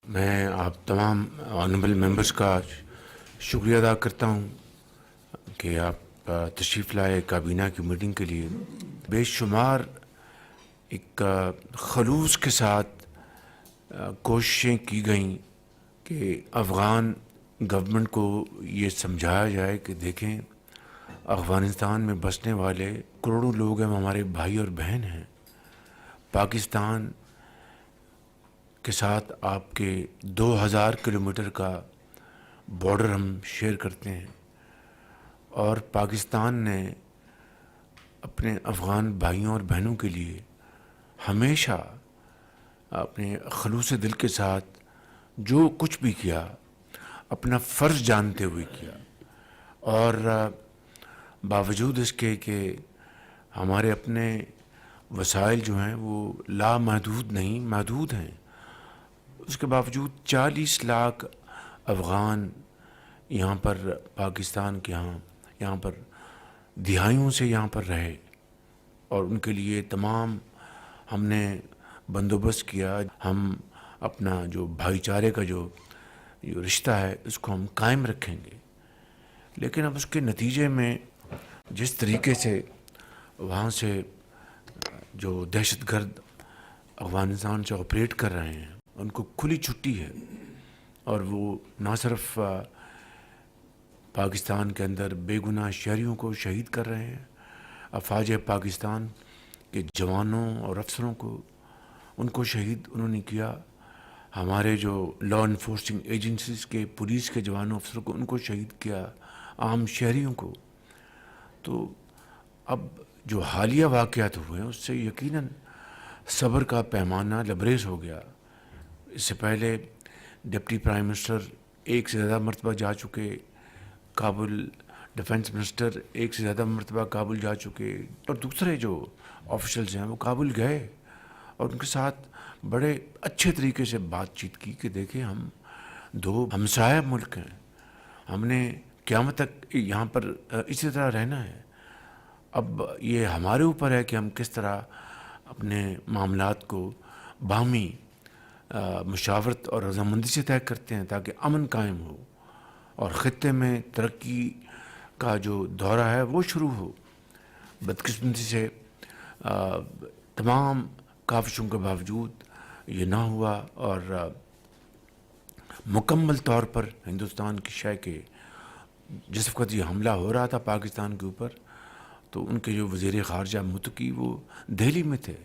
میں آپ تمام آنریبل ممبرس کا شکریہ ادا کرتا ہوں کہ آپ تشریف لائے کابینہ کی میٹنگ کے لیے. بے شمار ایک خلوص کے ساتھ کوششیں کی گئیں کہ افغان گورنمنٹ کو یہ سمجھایا جائے کہ دیکھیں افغانستان میں بسنے والے کروڑوں لوگ ہیں، ہمارے بھائی اور بہن ہیں. پاکستان کے ساتھ آپ کے 2000 کلومیٹر کا بارڈر ہم شیئر کرتے ہیں، اور پاکستان نے اپنے افغان بھائیوں اور بہنوں کے لیے ہمیشہ اپنے خلوص دل کے ساتھ جو کچھ بھی کیا اپنا فرض جانتے ہوئے کیا. اور باوجود اس کے کہ ہمارے اپنے وسائل جو ہیں وہ لامحدود نہیں، محدود ہیں، اس کے باوجود 40 لاکھ افغان یہاں پر پاکستان کے یہاں پر دہائیوں سے یہاں پر رہے، اور ان کے لیے تمام ہم نے بندوبست کیا. ہم اپنا جو بھائی چارے کا جو رشتہ ہے اس کو ہم قائم رکھیں گے. لیکن اب اس کے نتیجے میں جس طریقے سے وہاں سے جو دہشت گرد افغانستان سے آپریٹ کر رہے ہیں ان کو کھلی چھٹی ہے، اور وہ نہ صرف پاکستان کے اندر بے گناہ شہریوں کو شہید کر رہے ہیں، افواج پاکستان کے جوانوں اور افسروں کو ان کو شہید انہوں نے کیا، ہمارے جو لا انفورسنگ ایجنسیز کے پولیس کے جوانوں افسروں کو ان کو شہید کیا، عام شہریوں کو. تو اب جو حالیہ واقعات ہوئے ہیں اس سے یقیناً صبر کا پیمانہ لبریز ہو گیا. اس سے پہلے ڈپٹی پرائم منسٹر ایک سے زیادہ مرتبہ جا چکے کابل، ڈیفنس منسٹر ایک سے زیادہ مرتبہ کابل جا چکے، اور دوسرے جو آفیشلز ہیں وہ کابل گئے اور ان کے ساتھ بڑے اچھے طریقے سے بات چیت کی کہ دیکھیں ہم دو ہمسایہ ملک ہیں، ہم نے قیامت تک یہاں پر اسی طرح رہنا ہے. اب یہ ہمارے اوپر ہے کہ ہم کس طرح اپنے معاملات کو باہمی مشاورت اور رضامندی سے طے کرتے ہیں تاکہ امن قائم ہو اور خطے میں ترقی کا جو دورہ ہے وہ شروع ہو. بدقسمتی سے تمام کاوشوں کے باوجود یہ نہ ہوا، اور مکمل طور پر ہندوستان کی شے کے جس وقت یہ حملہ ہو رہا تھا پاکستان کے اوپر تو ان کے جو وزیر خارجہ متقی وہ دہلی میں تھے.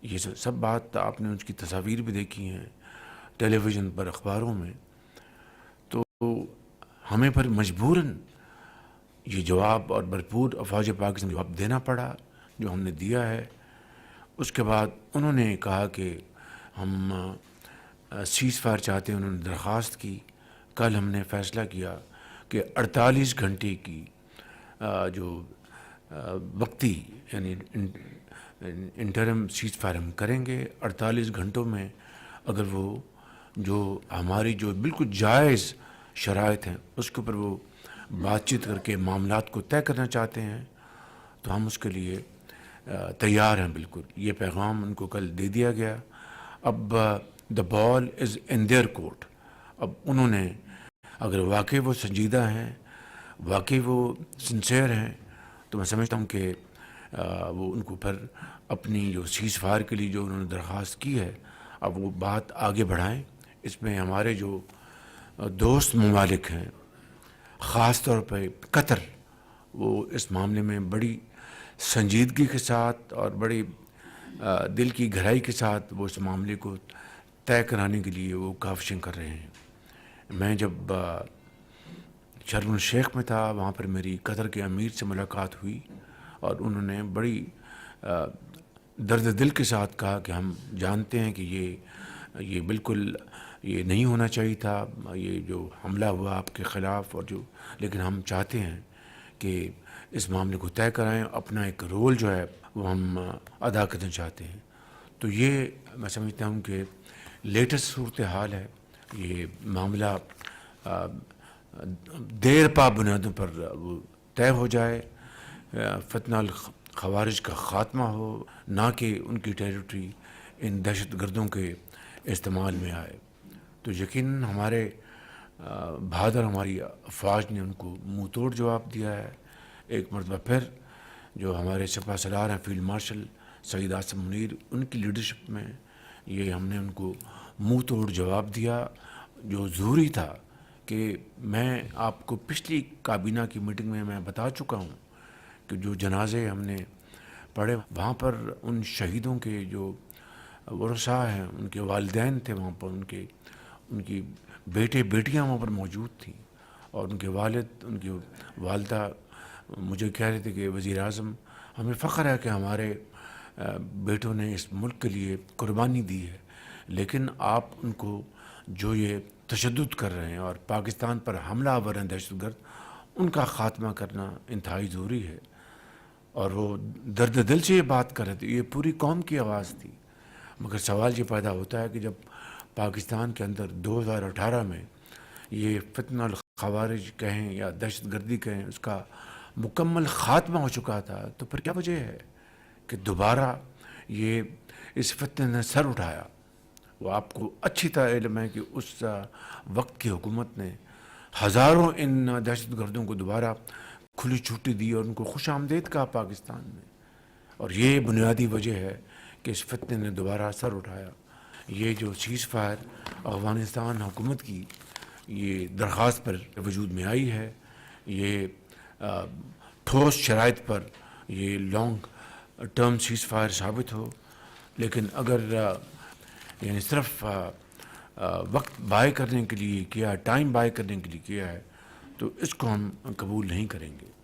یہ سب بات آپ نے اس کی تصاویر بھی دیکھی ہیں ٹیلی ویژن پر، اخباروں میں. تو ہمیں پر مجبوراً یہ جواب اور بھرپور افواج پاکستان جواب دینا پڑا جو ہم نے دیا ہے. اس کے بعد انہوں نے کہا کہ ہم سیز فائر چاہتے ہیں، انہوں نے درخواست کی. کل ہم نے فیصلہ کیا کہ 48 گھنٹے کی جو وقتی یعنی انٹرم سیز فائر ہم کریں گے. 48 گھنٹوں میں اگر وہ جو ہماری جو بالکل جائز شرائط ہیں اس کے اوپر وہ بات چیت کر کے معاملات کو طے کرنا چاہتے ہیں تو ہم اس کے لیے تیار ہیں بالکل. یہ پیغام ان کو کل دے دیا گیا. اب دا بال از ان دیئر کورٹ. اب انہوں نے اگر واقعی وہ سنجیدہ ہیں، واقعی وہ سنسیئر ہیں، تو میں سمجھتا ہوں کہ وہ ان کو پھر اپنی جو سیز فائر کے لیے جو انہوں نے درخواست کی ہے اب وہ بات آگے بڑھائیں. اس میں ہمارے جو دوست ممالک ہیں، خاص طور پہ قطر، وہ اس معاملے میں بڑی سنجیدگی کے ساتھ اور بڑی دل کی گہرائی کے ساتھ وہ اس معاملے کو طے کرانے کے لیے وہ کاوشیں کر رہے ہیں. میں جب شرم الشیخ میں تھا وہاں پر میری قطر کے امیر سے ملاقات ہوئی اور انہوں نے بڑی درد دل کے ساتھ کہا کہ ہم جانتے ہیں کہ یہ بالکل یہ نہیں ہونا چاہیے تھا، یہ جو حملہ ہوا آپ کے خلاف، اور جو لیکن ہم چاہتے ہیں کہ اس معاملے کو طے کرائیں، اپنا ایک رول جو ہے وہ ہم ادا کرنا چاہتے ہیں. تو یہ میں سمجھتا ہوں کہ لیٹسٹ صورتحال ہے. یہ معاملہ دیر پا بنیادوں پر وہ طے ہو جائے، فتنہ الخوارج کا خاتمہ ہو، نہ کہ ان کی ٹیریٹری ان دہشت گردوں کے استعمال میں آئے. تو یقیناً ہمارے بہادر ہماری افواج نے ان کو منہ توڑ جواب دیا ہے. ایک مرتبہ پھر جو ہمارے سپہ سالار ہیں فیلڈ مارشل سعید عاصم منیر، ان کی لیڈرشپ میں یہ ہم نے ان کو منہ توڑ جواب دیا. جو ضروری تھا کہ میں آپ کو پچھلی کابینہ کی میٹنگ میں بتا چکا ہوں کہ جو جنازے ہم نے پڑھے وہاں پر ان شہیدوں کے جو ورثاء ہیں، ان کے والدین تھے وہاں پر، ان کی بیٹے بیٹیاں وہاں پر موجود تھیں، اور ان کے والد، ان کی والدہ مجھے کہہ رہے تھے کہ وزیر اعظم ہمیں فخر ہے کہ ہمارے بیٹوں نے اس ملک کے لیے قربانی دی ہے، لیکن آپ ان کو جو یہ تشدد کر رہے ہیں اور پاکستان پر حملہ آور ہیں دہشت گرد، ان کا خاتمہ کرنا انتہائی ضروری ہے. اور وہ درد دل سے یہ بات کر رہے تھے، یہ پوری قوم کی آواز تھی. مگر سوال یہ پیدا ہوتا ہے کہ جب پاکستان کے اندر 2018 میں یہ فتنہ الخوارج کہیں یا دہشت گردی کہیں، اس کا مکمل خاتمہ ہو چکا تھا، تو پھر کیا وجہ ہے کہ دوبارہ یہ اس فتنے نے سر اٹھایا؟ وہ آپ کو اچھی طرح علم ہے کہ اس وقت کی حکومت نے ہزاروں ان دہشت گردوں کو دوبارہ کھلی چھٹی دی اور ان کو خوش آمدید کہا پاکستان میں. اور یہ بنیادی وجہ ہے کہ اس فتنے نے دوبارہ سر اٹھایا. یہ جو سیز فائر افغانستان حکومت کی یہ درخواست پر وجود میں آئی ہے، یہ ٹھوس شرائط پر یہ لانگ ٹرم سیز فائر ثابت ہو، لیکن اگر یعنی صرف وقت بائے کرنے کے لیے کیا، ٹائم بائے کرنے کے لیے کیا ہے، تو اس کو ہم قبول نہیں کریں گے.